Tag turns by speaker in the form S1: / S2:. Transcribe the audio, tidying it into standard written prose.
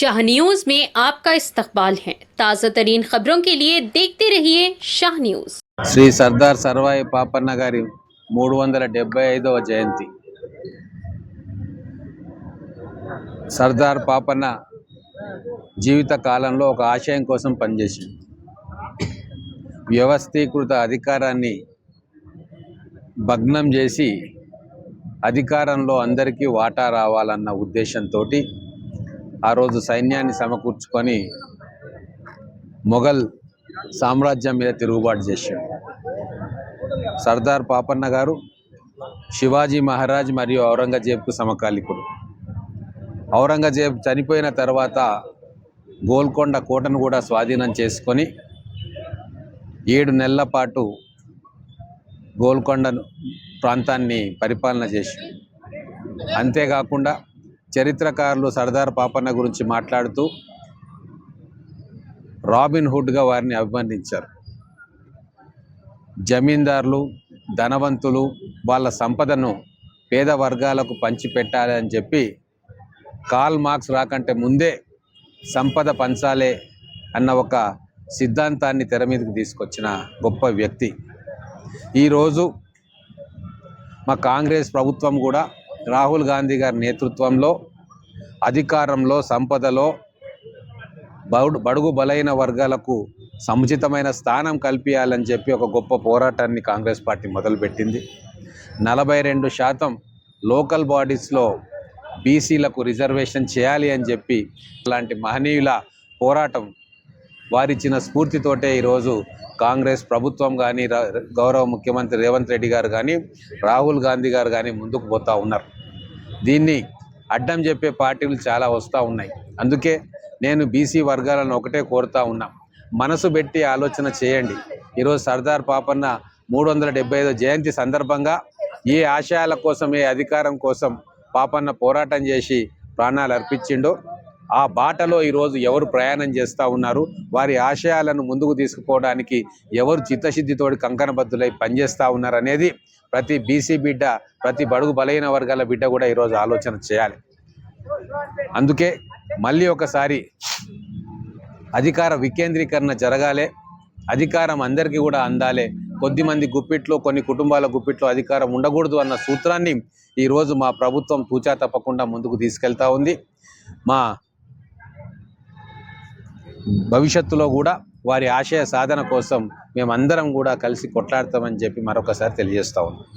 S1: Shah news में आपका इस्तकबाल है। ताज़ा तरीन खबरों के लिए देखते रहिए शाह न्यूज।
S2: శ్రీ సర్దార్ సర్వాయి పాపన్న గారి 375వ జయంతి. సర్దార్ పాపన్న జీవిత కాలంలో ఒక ఆశయం కోసం పనిచేసింది. వ్యవస్థీకృత అధికారాన్ని భగ్నం చేసి అధికారంలో అందరికీ వాటా రావాలన్న ఉద్దేశంతో ఆ రోజు సైన్యాన్ని సమకూర్చుకొని మొఘల్ సామ్రాజ్యం మీద తిరుగుబాటు చేశాడు. సర్దార్ పాపన్న గారు శివాజీ మహారాజ్ మరియు ఔరంగజేబ్కు సమకాలికుడు. ఔరంగజేబ్ చనిపోయిన తర్వాత గోల్కొండ కోటను కూడా స్వాధీనం చేసుకొని 7 నెలల పాటు గోల్కొండ ప్రాంతాన్ని పరిపాలన చేశాడు. అంతేకాకుండా చరిత్రకారులు సర్దార్ పాపన్న గురించి మాట్లాడుతూ రాబిన్ హుడ్గా వారిని అభివర్ణించారు. జమీందారులు, ధనవంతులు వాళ్ళ సంపదను పేద వర్గాలకు పంచిపెట్టాలి అని చెప్పి కార్ల్ మార్క్స్ రాకంటే ముందే సంపద పంచాలే అన్న ఒక సిద్ధాంతాన్ని తెర మీదకి తీసుకొచ్చిన గొప్ప వ్యక్తి. ఈరోజు మా కాంగ్రెస్ ప్రభుత్వం కూడా రాహుల్ గాంధీ గారి నేతృత్వంలో అధికారంలో, సంపదలో బడుగు బలైన వర్గాలకు సముచితమైన స్థానం కల్పించాలని చెప్పి ఒక గొప్ప పోరాటాన్ని కాంగ్రెస్ పార్టీ మొదలుపెట్టింది. 42% లోకల్ బాడీస్లో బీసీలకు రిజర్వేషన్ చేయాలి అని చెప్పి అలాంటి మహనీయుల పోరాటం వారిచ్చిన స్ఫూర్తితోటే ఈరోజు కాంగ్రెస్ ప్రభుత్వం కానీ, గౌరవ ముఖ్యమంత్రి రేవంత్ రెడ్డి గారు కానీ, రాహుల్ గాంధీ గారు కానీ ముందుకు పోతూ ఉన్నారు. దీన్ని అడ్డం చెప్పే పార్టీలు చాలా వస్తూ ఉన్నాయి. అందుకే నేను బీసీ వర్గాలను ఒకటే కోరుతా ఉన్నా, మనసు పెట్టి ఆలోచన చేయండి. ఈరోజు సర్దార్ పాపన్న 375వ జయంతి సందర్భంగా ఏ ఆశయాల కోసం, ఏ అధికారం కోసం పాపన్న పోరాటం చేసి ప్రాణాలు అర్పించిండో ఆ బాటలో ఈరోజు ఎవరు ప్రయాణం చేస్తూ ఉన్నారు, వారి ఆశయాలను ముందుకు తీసుకుపోవడానికి ఎవరు చిత్తశుద్ధితోటి కంకణబద్దులై పనిచేస్తూ ఉన్నారు అనేది ప్రతి బీసీ బిడ్డ, ప్రతి బడుగు బలైన వర్గాల బిడ్డ కూడా ఈరోజు ఆలోచన చేయాలి. అందుకే మళ్ళీ ఒకసారి అధికార వికేంద్రీకరణ జరగాలి, అధికారం అందరికీ కూడా అందాలి, కొద్దిమంది గుప్పిట్లో, కొన్ని కుటుంబాల గుప్పిట్లో అధికారం ఉండకూడదు అన్న సూత్రాన్ని ఈరోజు మా ప్రభుత్వం తూచా తప్పకుండా ముందుకు తీసుకెళ్తా ఉంది. మా భవిష్యత్తులో కూడా వారి ఆశయ సాధన కోసం మేమందరం కూడా కలిసి కొట్లాడతామని చెప్పి మరొకసారి తెలియజేస్తా ఉన్నాం.